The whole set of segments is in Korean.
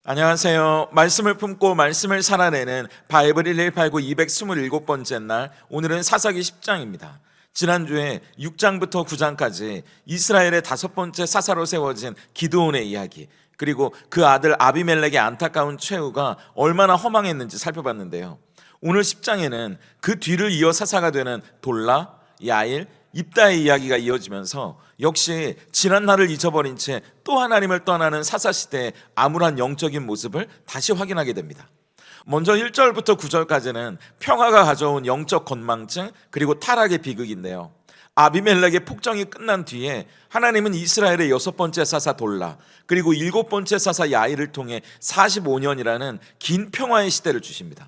안녕하세요. 말씀을 품고 말씀을 살아내는 바이블 1189 227번째 날, 오늘은 사사기 10장입니다. 지난주에 6장부터 9장까지 이스라엘의 5번째 사사로 세워진 기드온의 이야기, 그리고 그 아들 아비멜렉의 안타까운 최후가 얼마나 허망했는지 살펴봤는데요. 오늘 10장에는 그 뒤를 이어 사사가 되는 돌라, 야일, 입다의 이야기가 이어지면서 역시 지난 날을 잊어버린 채 또 하나님을 떠나는 사사시대의 암울한 영적인 모습을 다시 확인하게 됩니다. 먼저 1절부터 9절까지는 평화가 가져온 영적 건망증, 그리고 타락의 비극인데요. 아비멜렉의 폭정이 끝난 뒤에 하나님은 이스라엘의 6번째 사사 돌라, 그리고 7번째 사사 야일을 통해 45년이라는 긴 평화의 시대를 주십니다.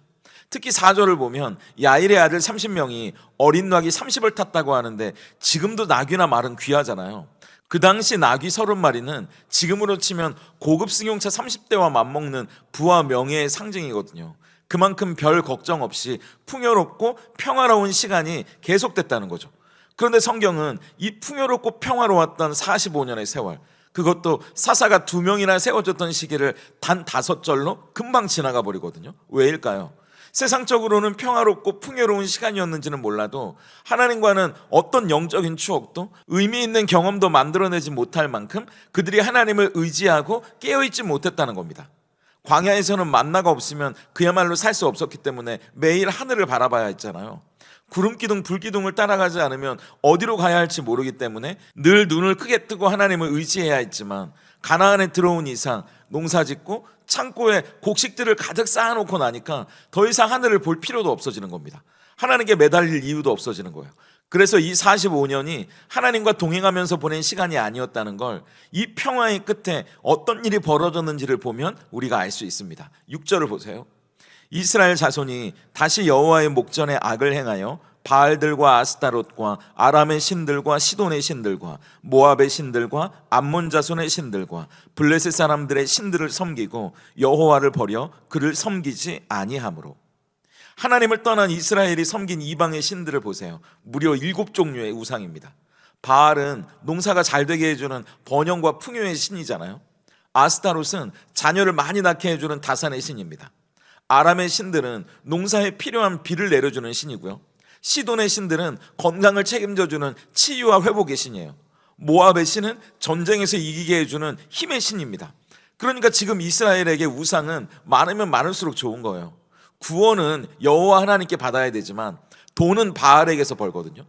특히 4절을 보면 야일의 아들 30명이 어린 낙이 30을 탔다고 하는데, 지금도 낙이나 말은 귀하잖아요. 그 당시 낙이 30마리는 지금으로 치면 고급 승용차 30대와 맞먹는 부와 명예의 상징이거든요. 그만큼 별 걱정 없이 풍요롭고 평화로운 시간이 계속됐다는 거죠. 그런데 성경은 이 풍요롭고 평화로웠던 45년의 세월, 그것도 사사가 2명이나 세워졌던 시기를 단 5절로 금방 지나가 버리거든요. 왜일까요? 세상적으로는 평화롭고 풍요로운 시간이었는지는 몰라도 하나님과는 어떤 영적인 추억도 의미 있는 경험도 만들어내지 못할 만큼 그들이 하나님을 의지하고 깨어있지 못했다는 겁니다. 광야에서는 만나가 없으면 그야말로 살 수 없었기 때문에 매일 하늘을 바라봐야 했잖아요. 구름기둥, 불기둥을 따라가지 않으면 어디로 가야 할지 모르기 때문에 늘 눈을 크게 뜨고 하나님을 의지해야 했지만, 가나안에 들어온 이상 농사짓고 창고에 곡식들을 가득 쌓아놓고 나니까 더 이상 하늘을 볼 필요도 없어지는 겁니다. 하나님께 매달릴 이유도 없어지는 거예요. 그래서 이 45년이 하나님과 동행하면서 보낸 시간이 아니었다는 걸 이 평화의 끝에 어떤 일이 벌어졌는지를 보면 우리가 알 수 있습니다. 6절을 보세요. 이스라엘 자손이 다시 여호와의 목전에 악을 행하여 바알들과 아스타롯과 아람의 신들과 시돈의 신들과 모압의 신들과 암몬 자손의 신들과 블레셋 사람들의 신들을 섬기고 여호와를 버려 그를 섬기지 아니하므로. 하나님을 떠난 이스라엘이 섬긴 이방의 신들을 보세요. 무려 7종류의 우상입니다. 바알은 농사가 잘 되게 해주는 번영과 풍요의 신이잖아요. 아스타롯은 자녀를 많이 낳게 해주는 다산의 신입니다. 아람의 신들은 농사에 필요한 비를 내려주는 신이고요. 시돈의 신들은 건강을 책임져주는 치유와 회복의 신이에요. 모압의 신은 전쟁에서 이기게 해주는 힘의 신입니다. 그러니까 지금 이스라엘에게 우상은 많으면 많을수록 좋은 거예요. 구원은 여호와 하나님께 받아야 되지만 돈은 바알에게서 벌거든요.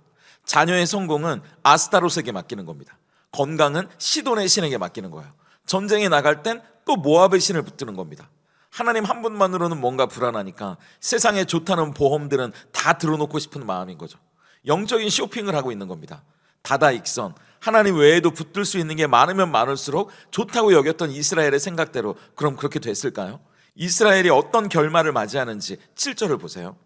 자녀의 성공은 아스타롯에게 맡기는 겁니다. 건강은 시돈의 신에게 맡기는 거예요. 전쟁에 나갈 땐 또 모압의 신을 붙드는 겁니다. 하나님 한 분만으로는 뭔가 불안하니까 세상에 좋다는 보험들은 다 들어놓고 싶은 마음인 거죠. 영적인 쇼핑을 하고 있는 겁니다. 다다익선, 하나님 외에도 붙들 수 있는 게 많으면 많을수록 좋다고 여겼던 이스라엘의 생각대로 그럼 그렇게 됐을까요? 이스라엘이 어떤 결말을 맞이하는지 7절을 보세요.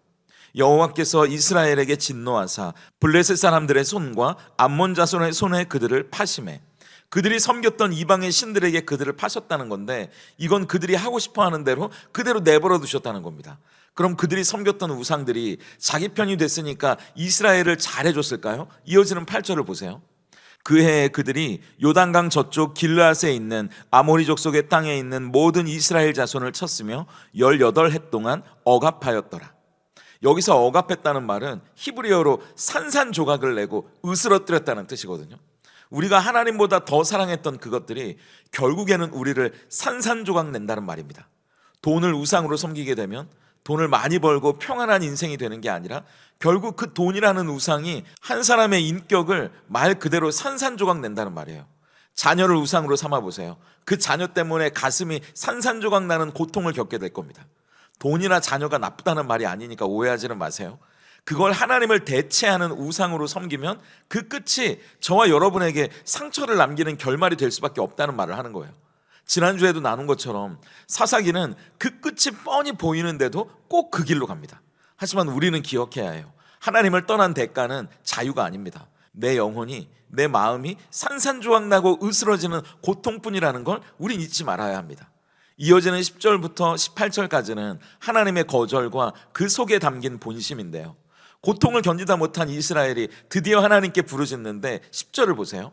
여호와께서 이스라엘에게 진노하사 블레셋 사람들의 손과 암몬 자손의 손에 그들을 파심해, 그들이 섬겼던 이방의 신들에게 그들을 파셨다는 건데, 이건 그들이 하고 싶어 하는 대로 그대로 내버려 두셨다는 겁니다. 그럼 그들이 섬겼던 우상들이 자기 편이 됐으니까 이스라엘을 잘해줬을까요? 이어지는 8절을 보세요. 그 해에 그들이 요단강 저쪽 길르앗에 있는 아모리 족속의 땅에 있는 모든 이스라엘 자손을 쳤으며 18해 동안 억압하였더라. 여기서 억압했다는 말은 히브리어로 산산조각을 내고 으스러뜨렸다는 뜻이거든요. 우리가 하나님보다 더 사랑했던 그것들이 결국에는 우리를 산산조각 낸다는 말입니다. 돈을 우상으로 섬기게 되면 돈을 많이 벌고 평안한 인생이 되는 게 아니라 결국 그 돈이라는 우상이 한 사람의 인격을 말 그대로 산산조각 낸다는 말이에요. 자녀를 우상으로 삼아보세요. 그 자녀 때문에 가슴이 산산조각 나는 고통을 겪게 될 겁니다. 돈이나 자녀가 나쁘다는 말이 아니니까 오해하지는 마세요. 그걸 하나님을 대체하는 우상으로 섬기면 그 끝이 저와 여러분에게 상처를 남기는 결말이 될 수밖에 없다는 말을 하는 거예요. 지난주에도 나눈 것처럼 사사기는 그 끝이 뻔히 보이는데도 꼭 그 길로 갑니다. 하지만 우리는 기억해야 해요. 하나님을 떠난 대가는 자유가 아닙니다. 내 영혼이, 내 마음이 산산조각 나고 으스러지는 고통뿐이라는 걸 우린 잊지 말아야 합니다. 이어지는 10절부터 18절까지는 하나님의 거절과 그 속에 담긴 본심인데요. 고통을 견디다 못한 이스라엘이 드디어 하나님께 부르짖는데 10절을 보세요.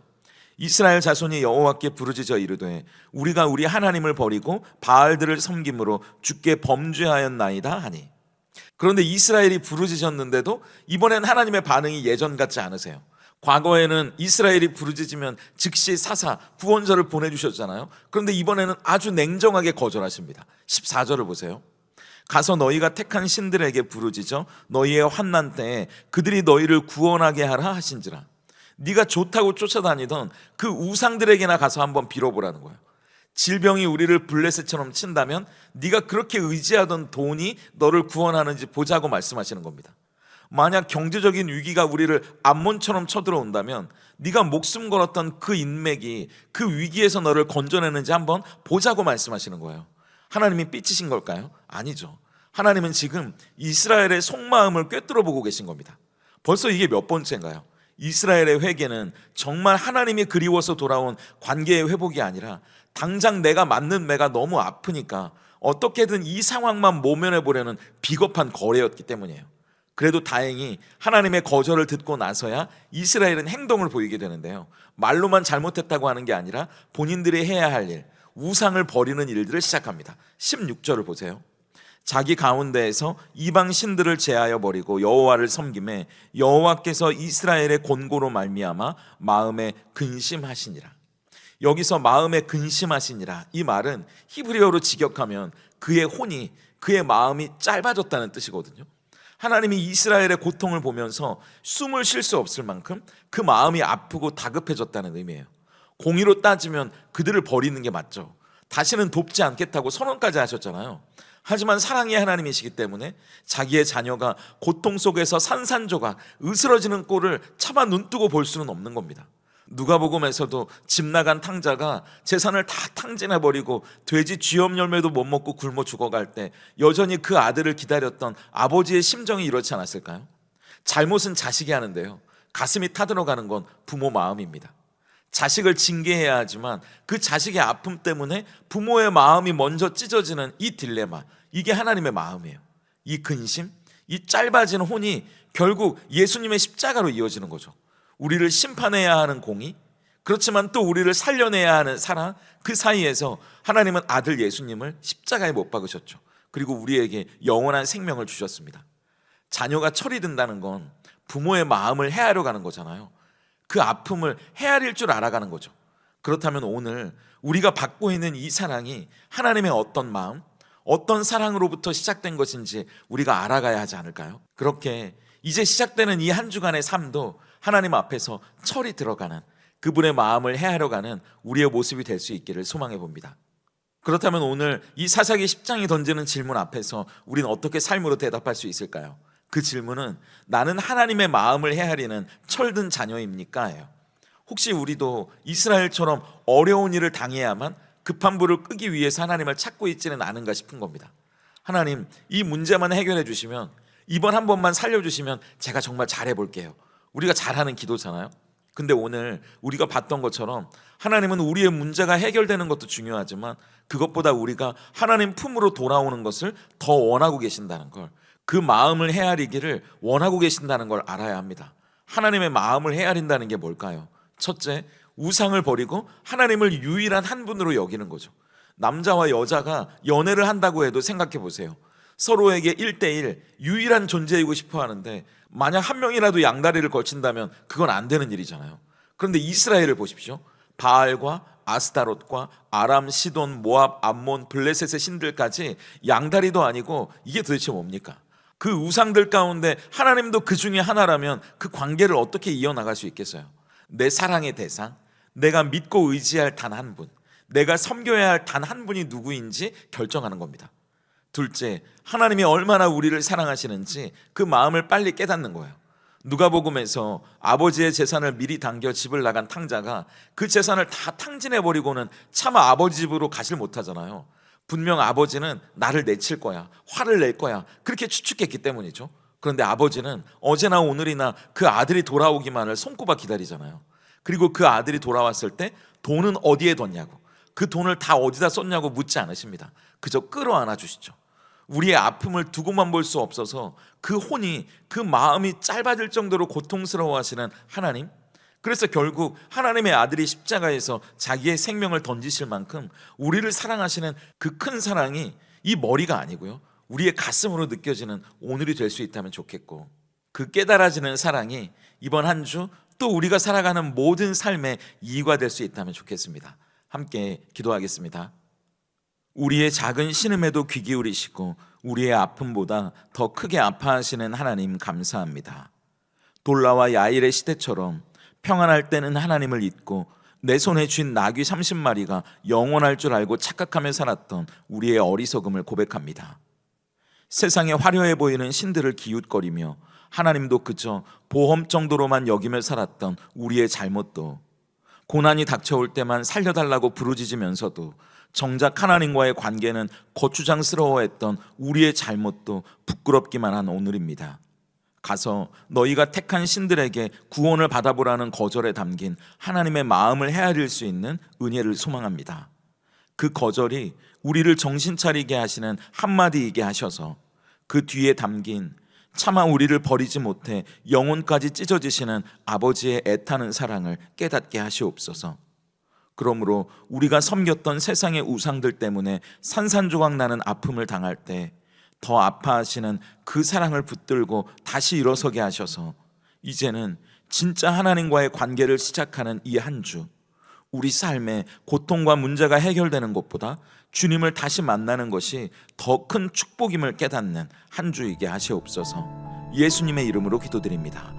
이스라엘 자손이 여호와께 부르짖어 이르되 우리가 우리 하나님을 버리고 바알들을 섬김으로 주께 범죄하였나이다 하니. 그런데 이스라엘이 부르짖었는데도 이번엔 하나님의 반응이 예전 같지 않으세요. 과거에는 이스라엘이 부르짖으면 즉시 사사 구원자를 보내주셨잖아요. 그런데 이번에는 아주 냉정하게 거절하십니다. 14절을 보세요. 가서 너희가 택한 신들에게 부르짖어 너희의 환난 때에 그들이 너희를 구원하게 하라 하신지라. 네가 좋다고 쫓아다니던 그 우상들에게나 가서 한번 빌어보라는 거예요. 질병이 우리를 블레셋처럼 친다면 네가 그렇게 의지하던 돈이 너를 구원하는지 보자고 말씀하시는 겁니다. 만약 경제적인 위기가 우리를 암몬처럼 쳐들어온다면 네가 목숨 걸었던 그 인맥이 그 위기에서 너를 건져내는지 한번 보자고 말씀하시는 거예요. 하나님이 삐치신 걸까요? 아니죠. 하나님은 지금 이스라엘의 속마음을 꿰뚫어 보고 계신 겁니다. 벌써 이게 몇 번째인가요? 이스라엘의 회개는 정말 하나님이 그리워서 돌아온 관계의 회복이 아니라 당장 내가 맞는 매가 너무 아프니까 어떻게든 이 상황만 모면해 보려는 비겁한 거래였기 때문이에요. 그래도 다행히 하나님의 거절을 듣고 나서야 이스라엘은 행동을 보이게 되는데요. 말로만 잘못했다고 하는 게 아니라 본인들이 해야 할 일, 우상을 버리는 일들을 시작합니다. 16절을 보세요. 자기 가운데에서 이방 신들을 제하여 버리고 여호와를 섬김에 여호와께서 이스라엘의 곤고로 말미암아 마음에 근심하시니라. 여기서 마음에 근심하시니라, 이 말은 히브리어로 직역하면 그의 혼이, 그의 마음이 짧아졌다는 뜻이거든요. 하나님이 이스라엘의 고통을 보면서 숨을 쉴 수 없을 만큼 그 마음이 아프고 다급해졌다는 의미예요. 공의로 따지면 그들을 버리는 게 맞죠. 다시는 돕지 않겠다고 선언까지 하셨잖아요. 하지만 사랑의 하나님이시기 때문에 자기의 자녀가 고통 속에서 산산조각 으스러지는 꼴을 차마 눈뜨고 볼 수는 없는 겁니다. 누가복음에서도 집 나간 탕자가 재산을 다 탕진해버리고 돼지 쥐염 열매도 못 먹고 굶어 죽어갈 때 여전히 그 아들을 기다렸던 아버지의 심정이 이렇지 않았을까요? 잘못은 자식이 하는데요, 가슴이 타들어가는 건 부모 마음입니다. 자식을 징계해야 하지만 그 자식의 아픔 때문에 부모의 마음이 먼저 찢어지는 이 딜레마, 이게 하나님의 마음이에요. 이 근심, 이 짧아진 혼이 결국 예수님의 십자가로 이어지는 거죠. 우리를 심판해야 하는 공의, 그렇지만 또 우리를 살려내야 하는 사랑, 그 사이에서 하나님은 아들 예수님을 십자가에 못 박으셨죠. 그리고 우리에게 영원한 생명을 주셨습니다. 자녀가 철이 든다는 건 부모의 마음을 헤아려 가는 거잖아요. 그 아픔을 헤아릴 줄 알아가는 거죠. 그렇다면 오늘 우리가 받고 있는 이 사랑이 하나님의 어떤 마음, 어떤 사랑으로부터 시작된 것인지 우리가 알아가야 하지 않을까요? 그렇게 이제 시작되는 이 한 주간의 삶도 하나님 앞에서 철이 들어가는, 그분의 마음을 헤아려가는 우리의 모습이 될 수 있기를 소망해 봅니다. 그렇다면 오늘 이 사사기 10장이 던지는 질문 앞에서 우리는 어떻게 삶으로 대답할 수 있을까요? 그 질문은 나는 하나님의 마음을 헤아리는 철든 자녀입니까? 예요. 혹시 우리도 이스라엘처럼 어려운 일을 당해야만 급한 불을 끄기 위해서 하나님을 찾고 있지는 않은가 싶은 겁니다. 하나님, 이 문제만 해결해 주시면, 이번 한 번만 살려주시면 제가 정말 잘해볼게요. 우리가 잘하는 기도잖아요. 근데 오늘 우리가 봤던 것처럼 하나님은 우리의 문제가 해결되는 것도 중요하지만 그것보다 우리가 하나님 품으로 돌아오는 것을 더 원하고 계신다는 걸, 그 마음을 헤아리기를 원하고 계신다는 걸 알아야 합니다. 하나님의 마음을 헤아린다는 게 뭘까요? 첫째, 우상을 버리고 하나님을 유일한 한 분으로 여기는 거죠. 남자와 여자가 연애를 한다고 해도 생각해 보세요. 서로에게 1대1 유일한 존재이고 싶어 하는데 만약 한 명이라도 양다리를 걸친다면 그건 안 되는 일이잖아요. 그런데 이스라엘을 보십시오. 바알과 아스타롯과 아람, 시돈, 모압, 암몬, 블레셋의 신들까지 양다리도 아니고 이게 도대체 뭡니까? 그 우상들 가운데 하나님도 그 중에 하나라면 그 관계를 어떻게 이어나갈 수 있겠어요? 내 사랑의 대상, 내가 믿고 의지할 단 한 분, 내가 섬겨야 할 단 한 분이 누구인지 결정하는 겁니다. 둘째, 하나님이 얼마나 우리를 사랑하시는지 그 마음을 빨리 깨닫는 거예요. 누가복음에서 아버지의 재산을 미리 당겨 집을 나간 탕자가 그 재산을 다 탕진해버리고는 차마 아버지 집으로 가질 못하잖아요. 분명 아버지는 나를 내칠 거야, 화를 낼 거야, 그렇게 추측했기 때문이죠. 그런데 아버지는 어제나 오늘이나 그 아들이 돌아오기만을 손꼽아 기다리잖아요. 그리고 그 아들이 돌아왔을 때 돈은 어디에 뒀냐고, 그 돈을 다 어디다 썼냐고 묻지 않으십니다. 그저 끌어안아 주시죠. 우리의 아픔을 두고만 볼 수 없어서 그 혼이, 그 마음이 짧아질 정도로 고통스러워하시는 하나님, 그래서 결국 하나님의 아들이 십자가에서 자기의 생명을 던지실 만큼 우리를 사랑하시는 그 큰 사랑이 이 머리가 아니고요, 우리의 가슴으로 느껴지는 오늘이 될 수 있다면 좋겠고, 그 깨달아지는 사랑이 이번 한 주 또 우리가 살아가는 모든 삶의 이유가 될 수 있다면 좋겠습니다. 함께 기도하겠습니다. 우리의 작은 신음에도 귀 기울이시고 우리의 아픔보다 더 크게 아파하시는 하나님 감사합니다. 돌라와 야일의 시대처럼 평안할 때는 하나님을 잊고 내 손에 쥔 나귀 30마리가 영원할 줄 알고 착각하며 살았던 우리의 어리석음을 고백합니다. 세상에 화려해 보이는 신들을 기웃거리며 하나님도 그저 보험 정도로만 여기며 살았던 우리의 잘못도, 고난이 닥쳐올 때만 살려달라고 부르짖으면서도 정작 하나님과의 관계는 거추장스러워했던 우리의 잘못도 부끄럽기만 한 오늘입니다. 가서 너희가 택한 신들에게 구원을 받아보라는 거절에 담긴 하나님의 마음을 헤아릴 수 있는 은혜를 소망합니다. 그 거절이 우리를 정신 차리게 하시는 한마디이게 하셔서 그 뒤에 담긴 차마 우리를 버리지 못해 영혼까지 찢어지시는 아버지의 애타는 사랑을 깨닫게 하시옵소서. 그러므로 우리가 섬겼던 세상의 우상들 때문에 산산조각 나는 아픔을 당할 때 더 아파하시는 그 사랑을 붙들고 다시 일어서게 하셔서 이제는 진짜 하나님과의 관계를 시작하는 이 한 주, 우리 삶의 고통과 문제가 해결되는 것보다 주님을 다시 만나는 것이 더 큰 축복임을 깨닫는 한 주이게 하시옵소서. 예수님의 이름으로 기도드립니다.